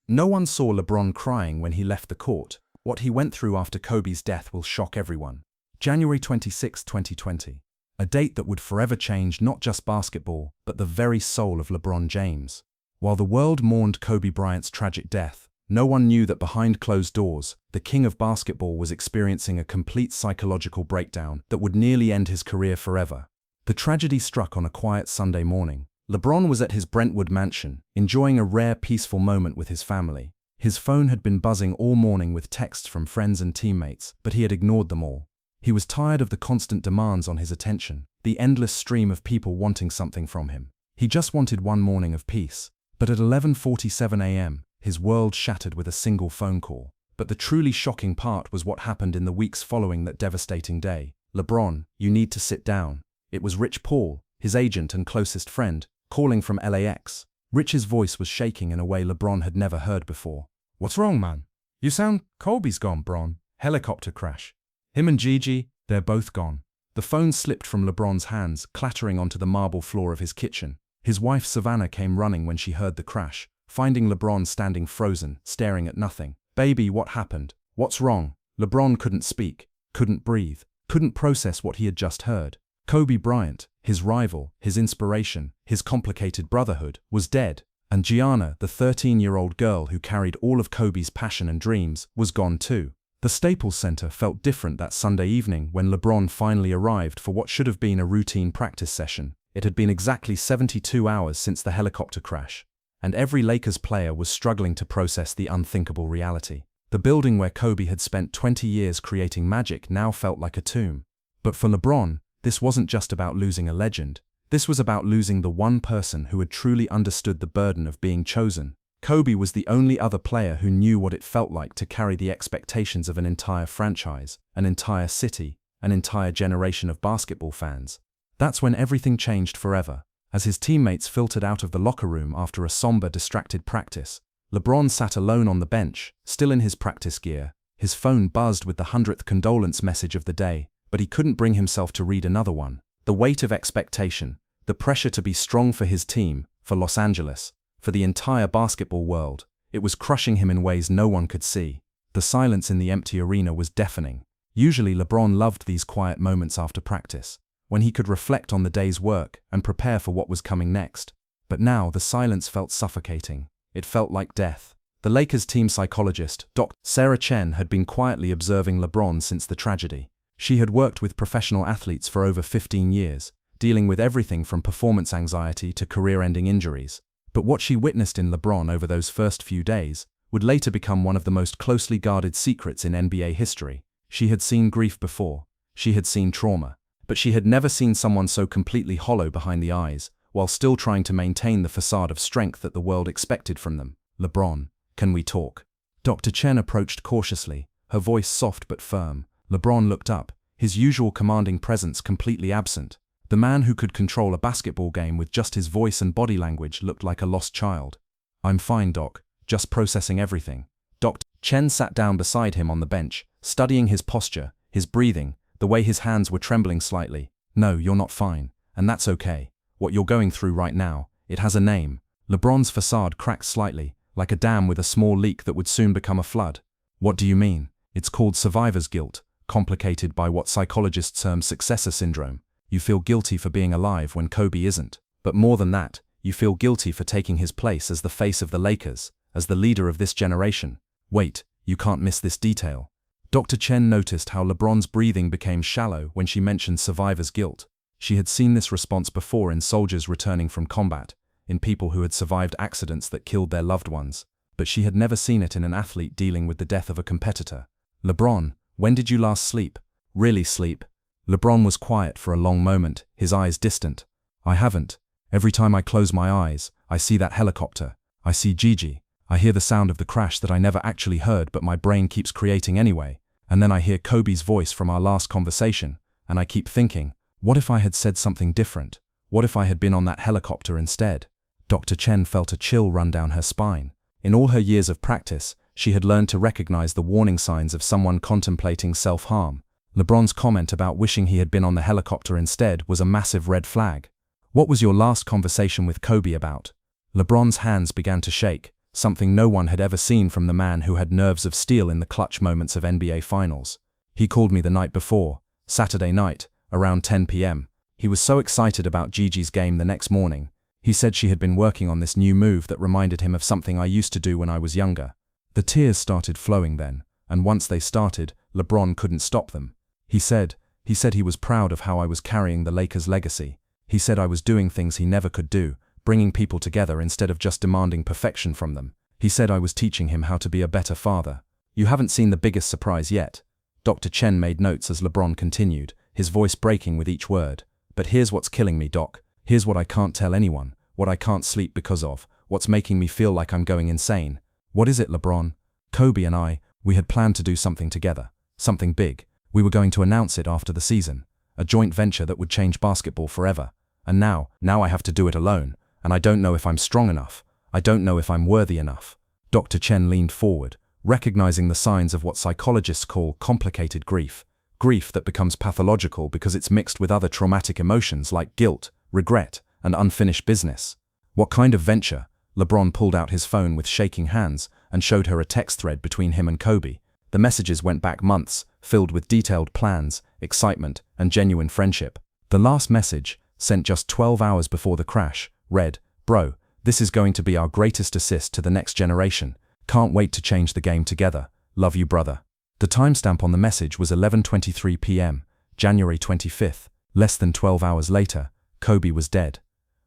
No one saw LeBron crying when he left the court. What he went through after Kobe's death will shock everyone. January 26, 2020. A date that would forever change not just basketball, but the very soul of LeBron James. While the world mourned Kobe Bryant's tragic death, no one knew that behind closed doors, the king of basketball was experiencing a complete psychological breakdown that would nearly end his career forever. The tragedy struck on a quiet Sunday morning. LeBron was at his Brentwood mansion, enjoying a rare peaceful moment with his family. His phone had been buzzing all morning with texts from friends and teammates, but he had ignored them all. He was tired of the constant demands on his attention, the endless stream of people wanting something from him. He just wanted one morning of peace. But at 11:47 a.m., his world shattered with a single phone call. But the truly shocking part was what happened in the weeks following that devastating day. "LeBron, you need to sit down." It was Rich Paul, his agent and closest friend, calling from LAX. Rich's voice was shaking in a way LeBron had never heard before. "What's wrong, man? You sound Kobe's gone, Bron. Helicopter crash. Him and Gigi, they're both gone." The phone slipped from LeBron's hands, clattering onto the marble floor of his kitchen. His wife Savannah came running when she heard the crash, finding LeBron standing frozen, staring at nothing. "Baby, what happened? What's wrong?" LeBron couldn't speak, couldn't breathe, couldn't process what he had just heard. Kobe Bryant, his rival, his inspiration, his complicated brotherhood, was dead, and Gianna, the 13-year-old girl who carried all of Kobe's passion and dreams, was gone too. The Staples Center felt different that Sunday evening when LeBron finally arrived for what should have been a routine practice session. It had been exactly 72 hours since the helicopter crash, and every Lakers player was struggling to process the unthinkable reality. The building where Kobe had spent 20 years creating magic now felt like a tomb. But for LeBron, this wasn't just about losing a legend. This was about losing the one person who had truly understood the burden of being chosen. Kobe was the only other player who knew what it felt like to carry the expectations of an entire franchise, an entire city, an entire generation of basketball fans. That's when everything changed forever. As his teammates filtered out of the locker room after a somber, distracted practice, LeBron sat alone on the bench, still in his practice gear. His phone buzzed with the 100th condolence message of the day, but he couldn't bring himself to read another one. The weight of expectation, the pressure to be strong for his team, for Los Angeles, for the entire basketball world, it was crushing him in ways no one could see. The silence in the empty arena was deafening. Usually LeBron loved these quiet moments after practice, when he could reflect on the day's work and prepare for what was coming next. But now the silence felt suffocating. It felt like death. The Lakers team psychologist, Dr. Sarah Chen, had been quietly observing LeBron since the tragedy. She had worked with professional athletes for over 15 years, dealing with everything from performance anxiety to career-ending injuries. But what she witnessed in LeBron over those first few days would later become one of the most closely guarded secrets in NBA history. She had seen grief before. She had seen trauma. But she had never seen someone so completely hollow behind the eyes, while still trying to maintain the facade of strength that the world expected from them. "LeBron, can we talk?" Dr. Chen approached cautiously, her voice soft but firm. LeBron looked up, his usual commanding presence completely absent. The man who could control a basketball game with just his voice and body language looked like a lost child. "I'm fine, Doc, just processing everything." Dr. Chen sat down beside him on the bench, studying his posture, his breathing, the way his hands were trembling slightly. "No, you're not fine, and that's okay. What you're going through right now, it has a name." LeBron's facade cracked slightly, like a dam with a small leak that would soon become a flood. "What do you mean?" "It's called survivor's guilt, complicated by what psychologists term successor syndrome. You feel guilty for being alive when Kobe isn't. But more than that, you feel guilty for taking his place as the face of the Lakers, as the leader of this generation. Wait, you can't miss this detail." Dr. Chen noticed how LeBron's breathing became shallow when she mentioned survivor's guilt. She had seen this response before in soldiers returning from combat, in people who had survived accidents that killed their loved ones, but she had never seen it in an athlete dealing with the death of a competitor. "LeBron, when did you last sleep?" "Really sleep?" LeBron was quiet for a long moment, his eyes distant. "I haven't. Every time I close my eyes, I see that helicopter. I see Gigi. I hear the sound of the crash that I never actually heard but my brain keeps creating anyway. And then I hear Kobe's voice from our last conversation, and I keep thinking, what if I had said something different? What if I had been on that helicopter instead?" Dr. Chen felt a chill run down her spine. In all her years of practice, she had learned to recognize the warning signs of someone contemplating self-harm. LeBron's comment about wishing he had been on the helicopter instead was a massive red flag. "What was your last conversation with Kobe about?" LeBron's hands began to shake, something no one had ever seen from the man who had nerves of steel in the clutch moments of NBA Finals. He called me the night before, Saturday night, around 10 p.m. He was so excited about Gigi's game the next morning. He said she had been working on this new move that reminded him of something I used to do when I was younger. The tears started flowing then, and once they started, LeBron couldn't stop them. He said he was proud of how I was carrying the Lakers' legacy. He said I was doing things he never could do, bringing people together instead of just demanding perfection from them. He said I was teaching him how to be a better father. You haven't seen the biggest surprise yet. Dr. Chen made notes as LeBron continued, his voice breaking with each word. But here's what's killing me, Doc. Here's what I can't tell anyone, what I can't sleep because of, what's making me feel like I'm going insane. What is it, LeBron? Kobe and I, we had planned to do something together, something big. We were going to announce it after the season, a joint venture that would change basketball forever. And now I have to do it alone, and I don't know if I'm strong enough. I don't know if I'm worthy enough. Dr. Chen leaned forward, recognizing the signs of what psychologists call complicated grief. Grief that becomes pathological because it's mixed with other traumatic emotions like guilt, regret, and unfinished business. What kind of venture? LeBron pulled out his phone with shaking hands and showed her a text thread between him and Kobe. The messages went back months, filled with detailed plans, excitement, and genuine friendship. The last message, sent just 12 hours before the crash, read, "Bro, this is going to be our greatest assist to the next generation. Can't wait to change the game together. Love you, brother." The timestamp on the message was 11:23 p.m., January 25th. Less than 12 hours later, Kobe was dead.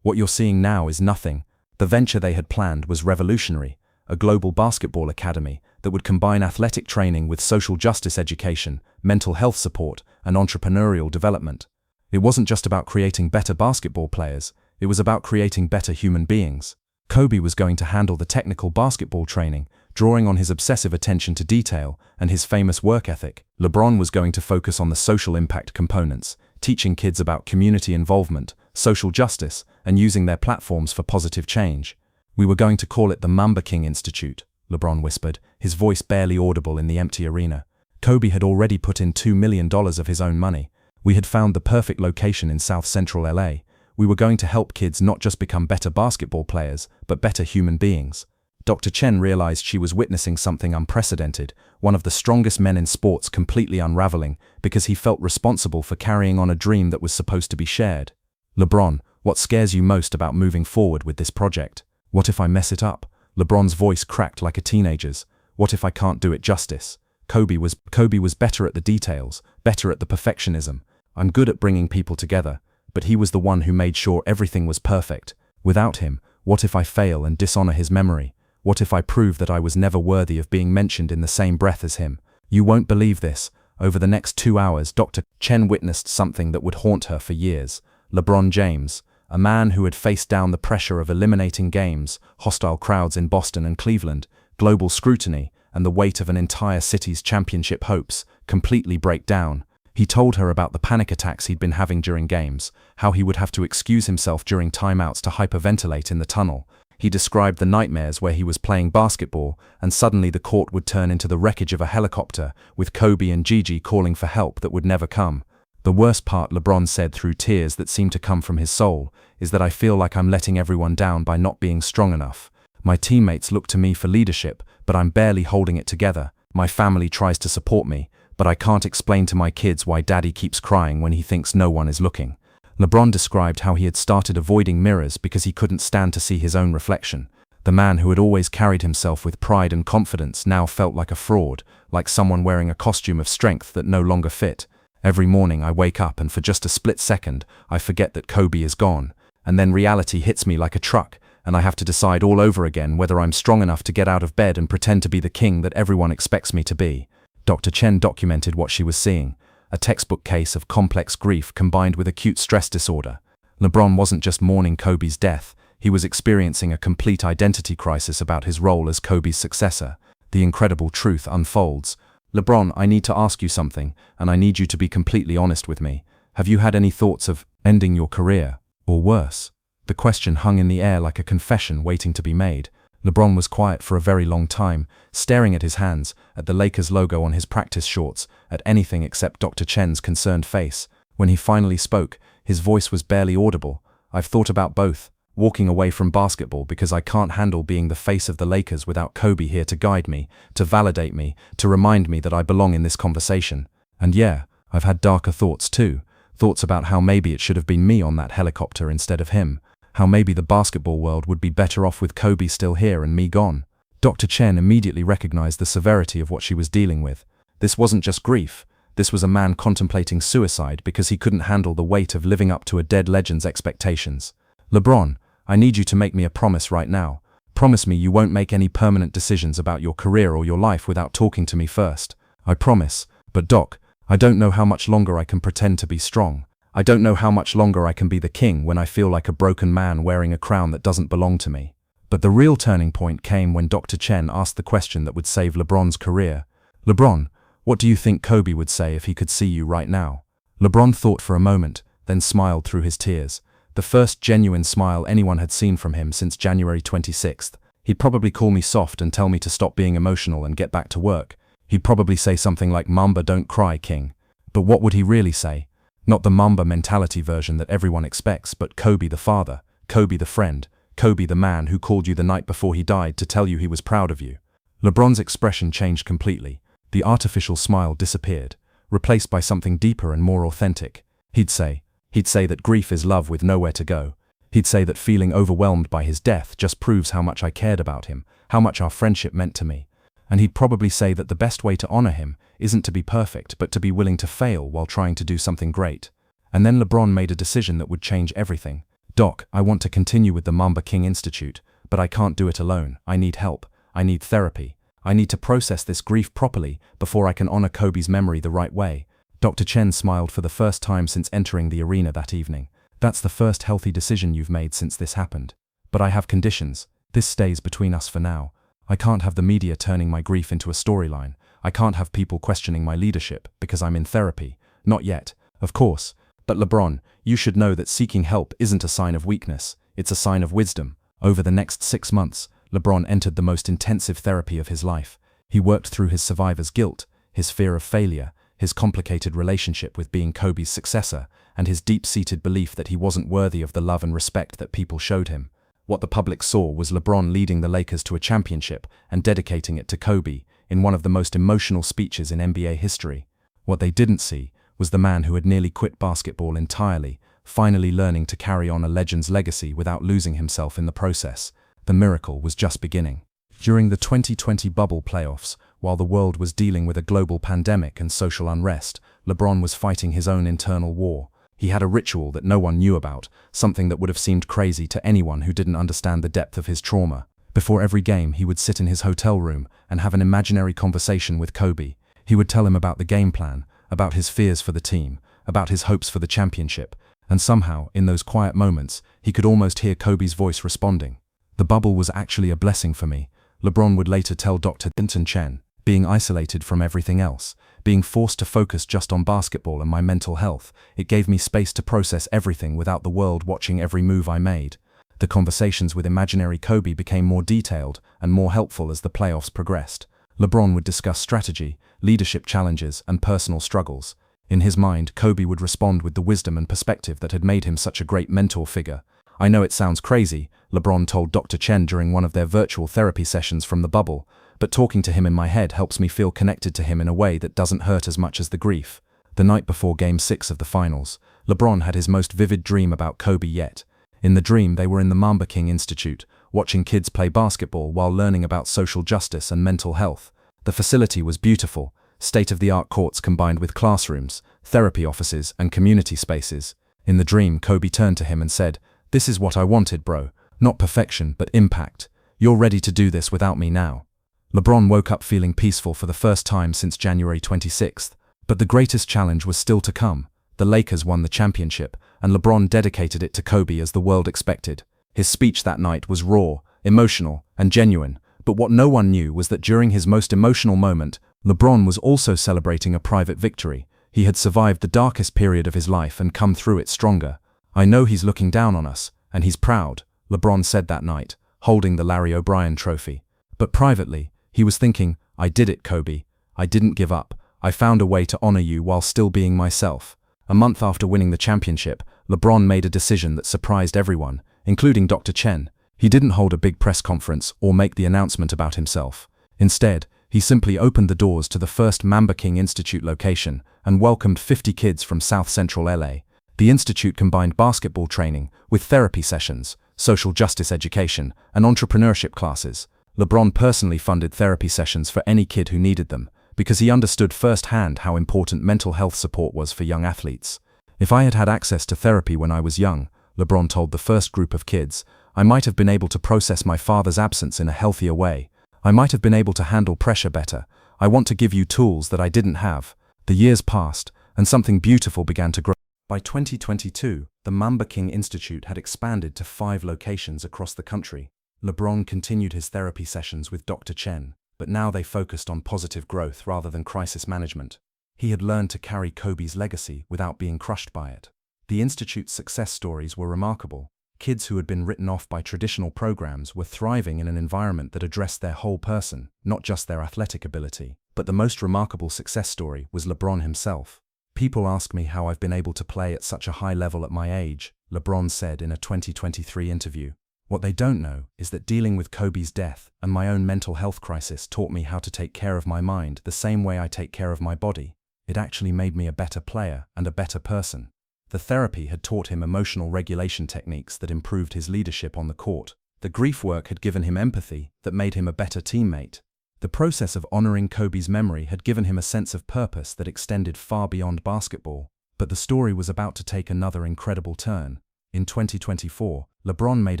What you're seeing now is nothing. The venture they had planned was revolutionary, a global basketball academy that would combine athletic training with social justice education, mental health support, and entrepreneurial development. It wasn't just about creating better basketball players, it was about creating better human beings. Kobe was going to handle the technical basketball training, drawing on his obsessive attention to detail and his famous work ethic. LeBron was going to focus on the social impact components, teaching kids about community involvement, social justice, and using their platforms for positive change. "We were going to call it the Mamba King Institute," LeBron whispered, his voice barely audible in the empty arena. Kobe had already put in $2 million of his own money. We had found the perfect location in South Central LA. We were going to help kids not just become better basketball players, but better human beings. Dr. Chen realized she was witnessing something unprecedented, one of the strongest men in sports completely unraveling because he felt responsible for carrying on a dream that was supposed to be shared. "LeBron, what scares you most about moving forward with this project? What if I mess it up?" LeBron's voice cracked like a teenager's. "What if I can't do it justice?" Kobe was better at the details, better at the perfectionism. "I'm good at bringing people together, but he was the one who made sure everything was perfect. Without him, what if I fail and dishonor his memory? What if I prove that I was never worthy of being mentioned in the same breath as him?" You won't believe this. Over the next 2 hours, Dr. Chen witnessed something that would haunt her for years. LeBron James, a man who had faced down the pressure of eliminating games, hostile crowds in Boston and Cleveland, global scrutiny, and the weight of an entire city's championship hopes, completely break down. He told her about the panic attacks he'd been having during games, how he would have to excuse himself during timeouts to hyperventilate in the tunnel. He described the nightmares where he was playing basketball, and suddenly the court would turn into the wreckage of a helicopter, with Kobe and Gigi calling for help that would never come. "The worst part," LeBron said through tears that seemed to come from his soul, "is that I feel like I'm letting everyone down by not being strong enough. My teammates look to me for leadership, but I'm barely holding it together. My family tries to support me, but I can't explain to my kids why daddy keeps crying when he thinks no one is looking." LeBron described how he had started avoiding mirrors because he couldn't stand to see his own reflection. The man who had always carried himself with pride and confidence now felt like a fraud, like someone wearing a costume of strength that no longer fit. "Every morning I wake up and for just a split second, I forget that Kobe is gone. And then reality hits me like a truck, and I have to decide all over again whether I'm strong enough to get out of bed and pretend to be the king that everyone expects me to be." Dr. Chen documented what she was seeing, a textbook case of complex grief combined with acute stress disorder. LeBron wasn't just mourning Kobe's death, he was experiencing a complete identity crisis about his role as Kobe's successor. The incredible truth unfolds. "LeBron, I need to ask you something, and I need you to be completely honest with me. Have you had any thoughts of ending your career? Or worse?" The question hung in the air like a confession waiting to be made. LeBron was quiet for a very long time, staring at his hands, at the Lakers logo on his practice shorts, at anything except Dr. Chen's concerned face. When he finally spoke, his voice was barely audible. "I've thought about both. walking away from basketball because I can't handle being the face of the Lakers without Kobe here to guide me, to validate me, to remind me that I belong in this conversation. And yeah, I've had darker thoughts too. Thoughts about how maybe it should have been me on that helicopter instead of him. How maybe the basketball world would be better off with Kobe still here and me gone. Dr. Chen immediately recognized the severity of what she was dealing with. This wasn't just grief. This was a man contemplating suicide because he couldn't handle the weight of living up to a dead legend's expectations. LeBron, I need you to make me a promise right now. Promise me you won't make any permanent decisions about your career or your life without talking to me first. I promise. But Doc, I don't know how much longer I can pretend to be strong. I don't know how much longer I can be the king when I feel like a broken man wearing a crown that doesn't belong to me. But the real turning point came when Dr. Chen asked the question that would save LeBron's career. LeBron, what do you think Kobe would say if he could see you right now? LeBron thought for a moment, then smiled through his tears. The first genuine smile anyone had seen from him since January 26th. He'd probably call me soft and tell me to stop being emotional and get back to work. He'd probably say something like, "Mamba, don't cry, king." But what would he really say? Not the Mamba mentality version that everyone expects, but Kobe the father, Kobe the friend, Kobe the man who called you the night before he died to tell you he was proud of you. LeBron's expression changed completely. The artificial smile disappeared, replaced by something deeper and more authentic. He'd say that grief is love with nowhere to go. He'd say that feeling overwhelmed by his death just proves how much I cared about him, how much our friendship meant to me. And he'd probably say that the best way to honor him isn't to be perfect, but to be willing to fail while trying to do something great. And then LeBron made a decision that would change everything. Doc, I want to continue with the Mamba King Institute, but I can't do it alone. I need help. I need therapy. I need to process this grief properly before I can honor Kobe's memory the right way. Dr. Chen smiled for the first time since entering the arena that evening. That's the first healthy decision you've made since this happened. But I have conditions. This stays between us for now. I can't have the media turning my grief into a storyline. I can't have people questioning my leadership because I'm in therapy. Not yet, of course. But LeBron, you should know that seeking help isn't a sign of weakness. It's a sign of wisdom. Over the next 6 months, LeBron entered the most intensive therapy of his life. He worked through his survivor's guilt, his fear of failure, his complicated relationship with being Kobe's successor, and his deep-seated belief that he wasn't worthy of the love and respect that people showed him. What the public saw was LeBron leading the Lakers to a championship and dedicating it to Kobe in one of the most emotional speeches in NBA history. What they didn't see was the man who had nearly quit basketball entirely, finally learning to carry on a legend's legacy without losing himself in the process. The miracle was just beginning. During the 2020 bubble playoffs, while the world was dealing with a global pandemic and social unrest, LeBron was fighting his own internal war. He had a ritual that no one knew about, something that would have seemed crazy to anyone who didn't understand the depth of his trauma. Before every game, he would sit in his hotel room and have an imaginary conversation with Kobe. He would tell him about the game plan, about his fears for the team, about his hopes for the championship, and somehow, in those quiet moments, he could almost hear Kobe's voice responding. The bubble was actually a blessing for me, LeBron would later tell Dr. Chen. Being isolated from everything else, being forced to focus just on basketball and my mental health, it gave me space to process everything without the world watching every move I made. The conversations with imaginary Kobe became more detailed and more helpful as the playoffs progressed. LeBron would discuss strategy, leadership challenges, and personal struggles. In his mind, Kobe would respond with the wisdom and perspective that had made him such a great mentor figure. I know it sounds crazy, LeBron told Dr. Chen during one of their virtual therapy sessions from the bubble, but talking to him in my head helps me feel connected to him in a way that doesn't hurt as much as the grief. The night before Game 6 of the finals, LeBron had his most vivid dream about Kobe yet. In the dream, they were in the Mamba King Institute, watching kids play basketball while learning about social justice and mental health. The facility was beautiful, state-of-the-art courts combined with classrooms, therapy offices, and community spaces. In the dream, Kobe turned to him and said, "This is what I wanted, bro. Not perfection, but impact. You're ready to do this without me now." LeBron woke up feeling peaceful for the first time since January 26th. But the greatest challenge was still to come. The Lakers won the championship, and LeBron dedicated it to Kobe as the world expected. His speech that night was raw, emotional, and genuine. But what no one knew was that during his most emotional moment, LeBron was also celebrating a private victory. He had survived the darkest period of his life and come through it stronger. "I know he's looking down on us, and he's proud," LeBron said that night, holding the Larry O'Brien trophy. But privately, he was thinking, "I did it, Kobe. I didn't give up. I found a way to honor you while still being myself." A month after winning the championship, LeBron made a decision that surprised everyone. including Dr. Chen. He didn't hold a big press conference or make the announcement about himself. Instead, he simply opened the doors to the first Mamba King Institute location and welcomed 50 kids from South Central LA. The institute combined basketball training with therapy sessions, social justice education, and entrepreneurship classes. LeBron personally funded therapy sessions for any kid who needed them, because he understood firsthand how important mental health support was for young athletes. If I had had access to therapy when I was young, LeBron told the first group of kids, I might have been able to process my father's absence in a healthier way. I might have been able to handle pressure better. I want to give you tools that I didn't have. The years passed, and something beautiful began to grow. By 2022, the Mamba King Institute had expanded to 5 locations across the country. LeBron continued his therapy sessions with Dr. Chen, but now they focused on positive growth rather than crisis management. He had learned to carry Kobe's legacy without being crushed by it. The Institute's success stories were remarkable. Kids who had been written off by traditional programs were thriving in an environment that addressed their whole person, not just their athletic ability. But the most remarkable success story was LeBron himself. People ask me how I've been able to play at such a high level at my age, LeBron said in a 2023 interview. What they don't know is that dealing with Kobe's death and my own mental health crisis taught me how to take care of my mind the same way I take care of my body. It actually made me a better player and a better person. The therapy had taught him emotional regulation techniques that improved his leadership on the court. The grief work had given him empathy that made him a better teammate. The process of honoring Kobe's memory had given him a sense of purpose that extended far beyond basketball. But the story was about to take another incredible turn. In 2024, LeBron made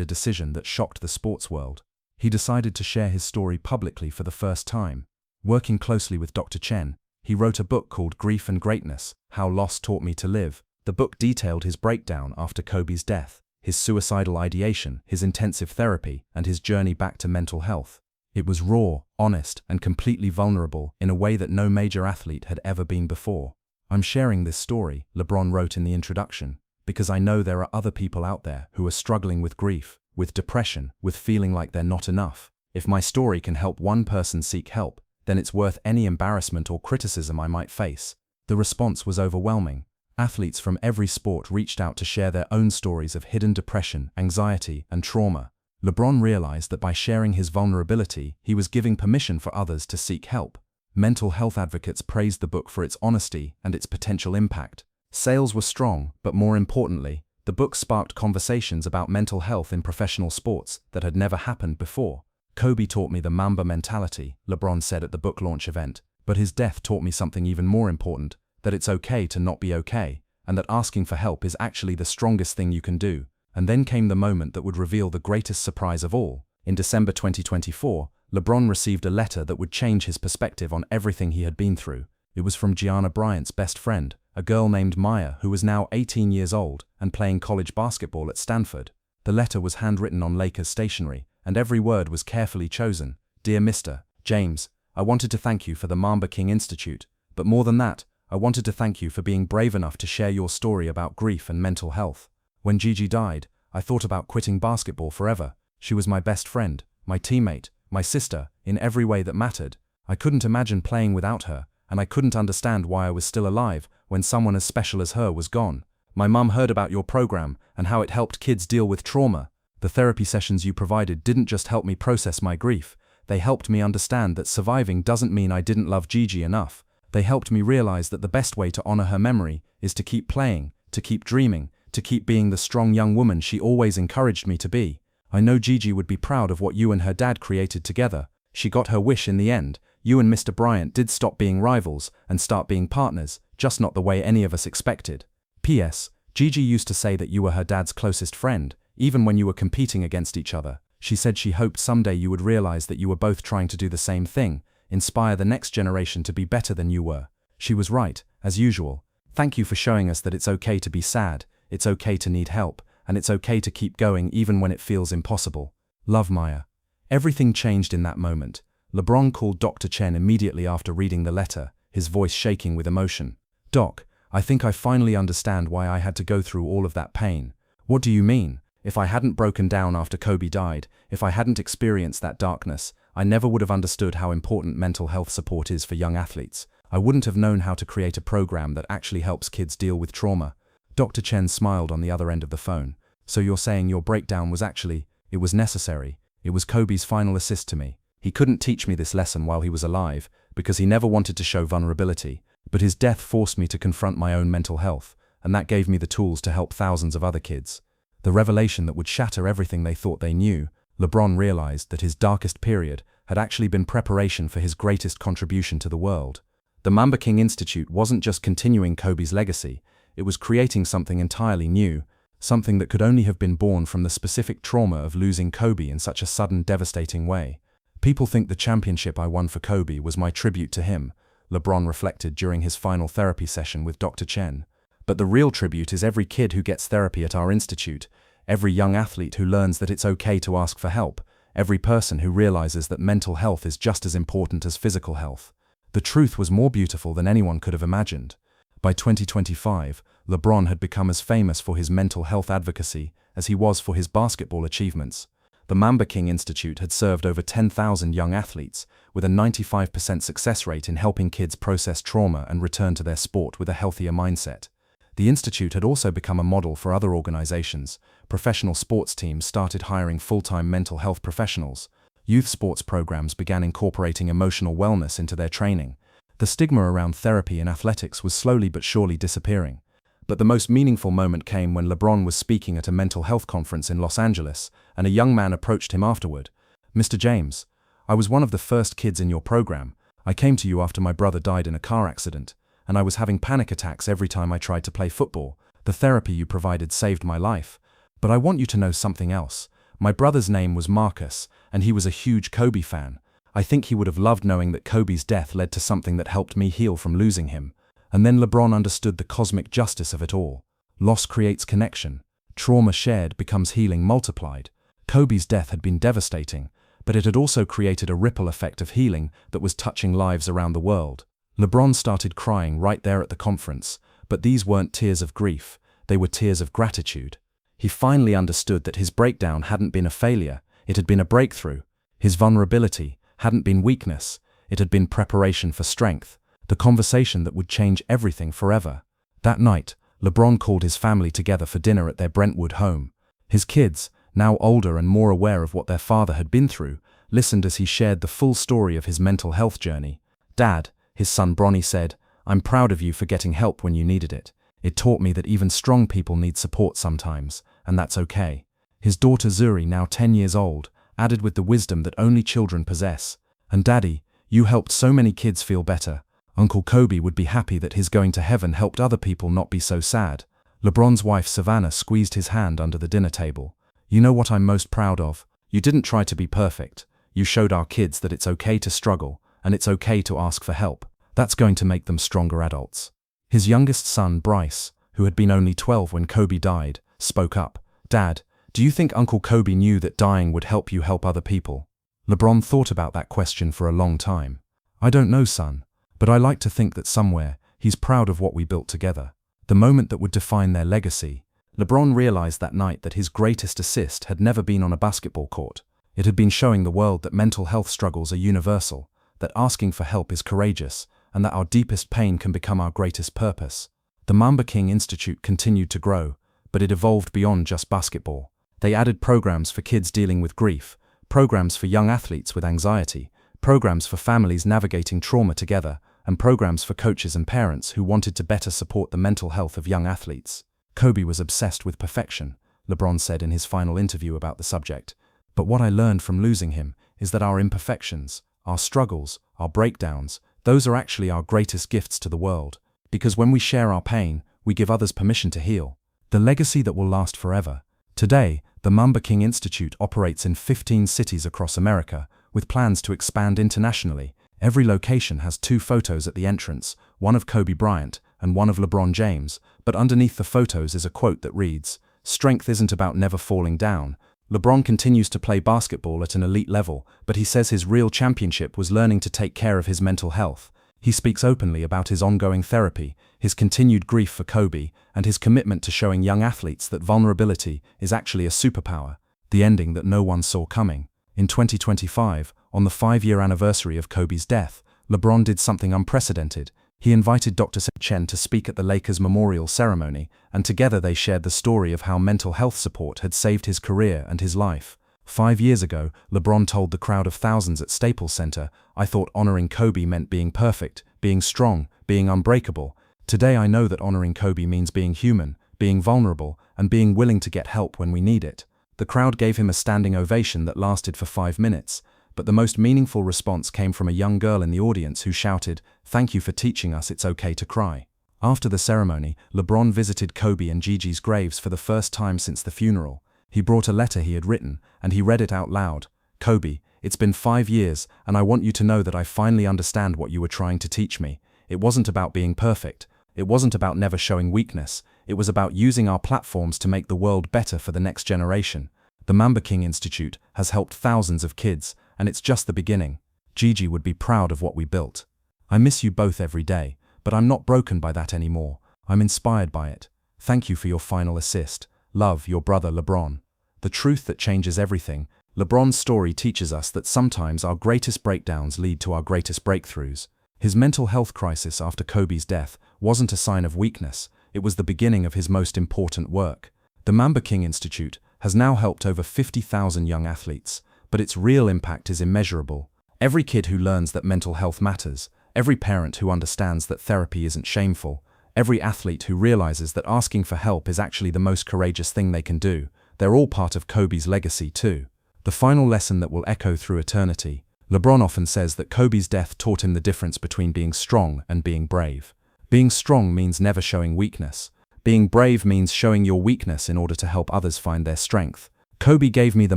a decision that shocked the sports world. He decided to share his story publicly for the first time. Working closely with Dr. Chen, he wrote a book called Grief and Greatness: How Loss Taught Me to Live. The book detailed his breakdown after Kobe's death, his suicidal ideation, his intensive therapy, and his journey back to mental health. It was raw, honest, and completely vulnerable in a way that no major athlete had ever been before. I'm sharing this story, LeBron wrote in the introduction, because I know there are other people out there who are struggling with grief, with depression, with feeling like they're not enough. If my story can help one person seek help, then it's worth any embarrassment or criticism I might face. The response was overwhelming. Athletes from every sport reached out to share their own stories of hidden depression, anxiety, and trauma. LeBron realized that by sharing his vulnerability, he was giving permission for others to seek help. Mental health advocates praised the book for its honesty and its potential impact. Sales were strong, but more importantly, the book sparked conversations about mental health in professional sports that had never happened before. Kobe taught me the Mamba mentality, LeBron said at the book launch event, but his death taught me something even more important, that it's okay to not be okay, and that asking for help is actually the strongest thing you can do. And then came the moment that would reveal the greatest surprise of all. In December 2024, LeBron received a letter that would change his perspective on everything he had been through. It was from Gianna Bryant's best friend, a girl named Maya who was now 18 years old and playing college basketball at Stanford. The letter was handwritten on Lakers stationery, and every word was carefully chosen. Dear Mr. James, I wanted to thank you for the Mamba King Institute, but more than that, I wanted to thank you for being brave enough to share your story about grief and mental health. When Gigi died, I thought about quitting basketball forever. She was my best friend, my teammate, my sister, in every way that mattered. I couldn't imagine playing without her, and I couldn't understand why I was still alive when someone as special as her was gone. My mum heard about your program and how it helped kids deal with trauma. The therapy sessions you provided didn't just help me process my grief, they helped me understand that surviving doesn't mean I didn't love Gigi enough. They helped me realize that the best way to honor her memory is to keep playing, to keep dreaming, to keep being the strong young woman she always encouraged me to be. I know Gigi would be proud of what you and her dad created together. She got her wish in the end. You and Mr. Bryant did stop being rivals and start being partners, just not the way any of us expected. P.S. Gigi used to say that you were her dad's closest friend, even when you were competing against each other. She said she hoped someday you would realize that you were both trying to do the same thing, inspire the next generation to be better than you were. She was right, as usual. Thank you for showing us that it's okay to be sad, it's okay to need help, and it's okay to keep going even when it feels impossible. Love, Maya. Everything changed in that moment. LeBron called Dr. Chen immediately after reading the letter, his voice shaking with emotion. Doc, I think I finally understand why I had to go through all of that pain. What do you mean? If I hadn't broken down after Kobe died, if I hadn't experienced that darkness, I never would have understood how important mental health support is for young athletes. I wouldn't have known how to create a program that actually helps kids deal with trauma. Dr. Chen smiled on the other end of the phone. So you're saying your breakdown was actually, it was necessary, it was Kobe's final assist to me. He couldn't teach me this lesson while he was alive, because he never wanted to show vulnerability, but his death forced me to confront my own mental health, and that gave me the tools to help thousands of other kids. The revelation that would shatter everything they thought they knew. LeBron realized that his darkest period had actually been preparation for his greatest contribution to the world. The Mamba King Institute wasn't just continuing Kobe's legacy, it was creating something entirely new, something that could only have been born from the specific trauma of losing Kobe in such a sudden, devastating way. People think the championship I won for Kobe was my tribute to him, LeBron reflected during his final therapy session with Dr. Chen. But the real tribute is every kid who gets therapy at our institute, every young athlete who learns that it's okay to ask for help, every person who realizes that mental health is just as important as physical health. The truth was more beautiful than anyone could have imagined. By 2025, LeBron had become as famous for his mental health advocacy as he was for his basketball achievements. The Mamba King Institute had served over 10,000 young athletes, with a 95% success rate in helping kids process trauma and return to their sport with a healthier mindset. The institute had also become a model for other organizations. Professional sports teams started hiring full-time mental health professionals. Youth sports programs began incorporating emotional wellness into their training. The stigma around therapy in athletics was slowly but surely disappearing. But the most meaningful moment came when LeBron was speaking at a mental health conference in Los Angeles, and a young man approached him afterward. "Mr. James, I was one of the first kids in your program. I came to you after my brother died in a car accident, and I was having panic attacks every time I tried to play football. The therapy you provided saved my life. But I want you to know something else. My brother's name was Marcus, and he was a huge Kobe fan. I think he would have loved knowing that Kobe's death led to something that helped me heal from losing him." And then LeBron understood the cosmic justice of it all. Loss creates connection. Trauma shared becomes healing multiplied. Kobe's death had been devastating, but it had also created a ripple effect of healing that was touching lives around the world. LeBron started crying right there at the conference, but these weren't tears of grief, they were tears of gratitude. He finally understood that his breakdown hadn't been a failure, it had been a breakthrough. His vulnerability hadn't been weakness, it had been preparation for strength, the conversation that would change everything forever. That night, LeBron called his family together for dinner at their Brentwood home. His kids, now older and more aware of what their father had been through, listened as he shared the full story of his mental health journey. "Dad," his son Bronny said, "I'm proud of you for getting help when you needed it. It taught me that even strong people need support sometimes, and that's okay." His daughter Zuri, now 10 years old, added with the wisdom that only children possess, "And Daddy, you helped so many kids feel better. Uncle Kobe would be happy that his going to heaven helped other people not be so sad." LeBron's wife Savannah squeezed his hand under the dinner table. "You know what I'm most proud of? You didn't try to be perfect. You showed our kids that it's okay to struggle, and it's okay to ask for help. That's going to make them stronger adults." His youngest son, Bryce, who had been only 12 when Kobe died, spoke up. "Dad, do you think Uncle Kobe knew that dying would help you help other people?" LeBron thought about that question for a long time. "I don't know, son, but I like to think that somewhere, he's proud of what we built together." The moment that would define their legacy. LeBron realized that night that his greatest assist had never been on a basketball court. It had been showing the world that mental health struggles are universal, that asking for help is courageous, and that our deepest pain can become our greatest purpose. The Mamba King Institute continued to grow, but it evolved beyond just basketball. They added programs for kids dealing with grief, programs for young athletes with anxiety, programs for families navigating trauma together, and programs for coaches and parents who wanted to better support the mental health of young athletes. "Kobe was obsessed with perfection," LeBron said in his final interview about the subject. "But what I learned from losing him is that our imperfections, our struggles, our breakdowns, those are actually our greatest gifts to the world. Because when we share our pain, we give others permission to heal. The legacy that will last forever." Today, the Mamba King Institute operates in 15 cities across America, with plans to expand internationally. Every location has 2 photos at the entrance, one of Kobe Bryant and one of LeBron James, but underneath the photos is a quote that reads, "Strength isn't about never falling down." LeBron continues to play basketball at an elite level, but he says his real championship was learning to take care of his mental health. He speaks openly about his ongoing therapy, his continued grief for Kobe, and his commitment to showing young athletes that vulnerability is actually a superpower, the ending that no one saw coming. In 2025, on the 5-year anniversary of Kobe's death, LeBron did something unprecedented. He invited Dr. Chen to speak at the Lakers' memorial ceremony, and together they shared the story of how mental health support had saved his career and his life. 5 years ago, LeBron told the crowd of thousands at Staples Center, "I thought honoring Kobe meant being perfect, being strong, being unbreakable. Today I know that honoring Kobe means being human, being vulnerable, and being willing to get help when we need it." The crowd gave him a standing ovation that lasted for 5 minutes, but the most meaningful response came from a young girl in the audience who shouted, "Thank you for teaching us it's okay to cry." After the ceremony, LeBron visited Kobe and Gigi's graves for the first time since the funeral. He brought a letter he had written, and he read it out loud. "Kobe, it's been 5 years, and I want you to know that I finally understand what you were trying to teach me. It wasn't about being perfect. It wasn't about never showing weakness. It was about using our platforms to make the world better for the next generation. The Mamba King Institute has helped thousands of kids, and it's just the beginning. Gigi would be proud of what we built. I miss you both every day, but I'm not broken by that anymore. I'm inspired by it. Thank you for your final assist. Love, your brother LeBron." The truth that changes everything. LeBron's story teaches us that sometimes our greatest breakdowns lead to our greatest breakthroughs. His mental health crisis after Kobe's death wasn't a sign of weakness, it was the beginning of his most important work. The Mamba King Institute has now helped over 50,000 young athletes, but its real impact is immeasurable. Every kid who learns that mental health matters, every parent who understands that therapy isn't shameful, every athlete who realizes that asking for help is actually the most courageous thing they can do, they're all part of Kobe's legacy too. The final lesson that will echo through eternity. LeBron often says that Kobe's death taught him the difference between being strong and being brave. Being strong means never showing weakness. Being brave means showing your weakness in order to help others find their strength. "Kobe gave me the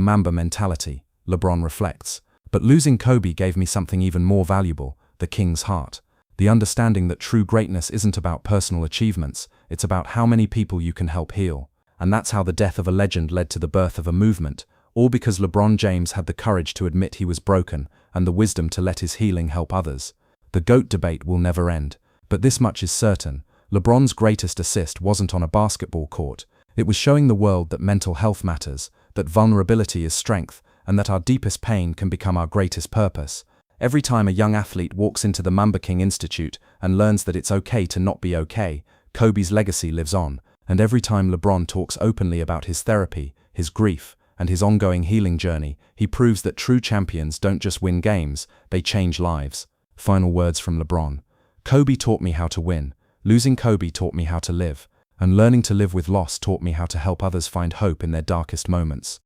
Mamba mentality," LeBron reflects. "But losing Kobe gave me something even more valuable, the King's heart. The understanding that true greatness isn't about personal achievements, it's about how many people you can help heal." And that's how the death of a legend led to the birth of a movement, all because LeBron James had the courage to admit he was broken and the wisdom to let his healing help others. The GOAT debate will never end, but this much is certain. LeBron's greatest assist wasn't on a basketball court. It was showing the world that mental health matters, that vulnerability is strength, and that our deepest pain can become our greatest purpose. Every time a young athlete walks into the Mamba King Institute and learns that it's okay to not be okay, Kobe's legacy lives on. And every time LeBron talks openly about his therapy, his grief, and his ongoing healing journey, he proves that true champions don't just win games, they change lives. Final words from LeBron. "Kobe taught me how to win. Losing Kobe taught me how to live. And learning to live with loss taught me how to help others find hope in their darkest moments."